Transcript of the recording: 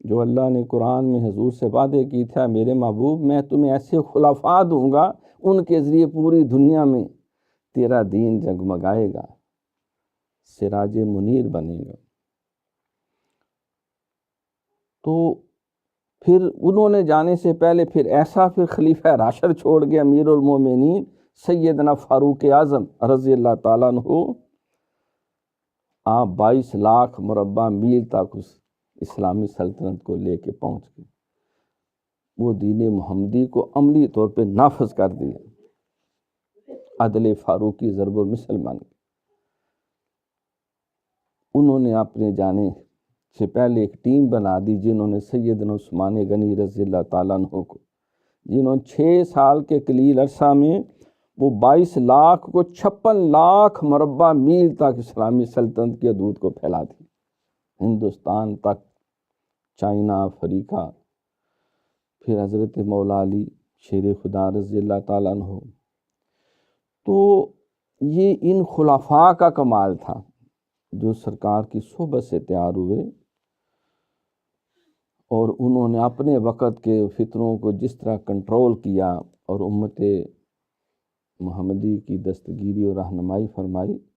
جو اللہ نے قرآن میں حضور سے وعدے کی تھا، میرے محبوب میں تمہیں ایسے خلفاء دوں گا، ان کے ذریعے پوری دنیا میں تیرا دین جگمگائے گا، سراج منیر بنے گا۔ تو پھر انہوں نے جانے سے پہلے پھر ایسا پھر خلیفہ راشد چھوڑ گیا امیر المومنین سیدنا فاروق اعظم رضی اللہ تعالیٰ عنہ۔ آپ 22 لاکھ مربع میل تک اس اسلامی سلطنت کو لے کے پہنچ گئے، وہ دین محمدی کو عملی طور پہ نافذ کر دیا، عدل فاروقی ضرب المثل بن گئے۔ انہوں نے اپنے جانے سے پہلے ایک ٹیم بنا دی، جنہوں نے سیدنا عثمان غنی رضی اللہ تعالیٰ عنہ کو، جنہوں نے 6 سال کے قلیل عرصہ میں وہ 22 لاکھ کو 56 لاکھ مربع میل تک اسلامی سلطنت کی حدود کو پھیلا دی، ہندوستان تک، چائنا، افریقہ، پھر حضرت مولا علی شیر خدا رضی اللہ تعالیٰ عنہ۔ تو یہ ان خلفاء کا کمال تھا جو سرکار کی صحبت سے تیار ہوئے، اور انہوں نے اپنے وقت کے فتنوں کو جس طرح کنٹرول کیا اور امت محمدی کی دستگیری اور رہنمائی فرمائی،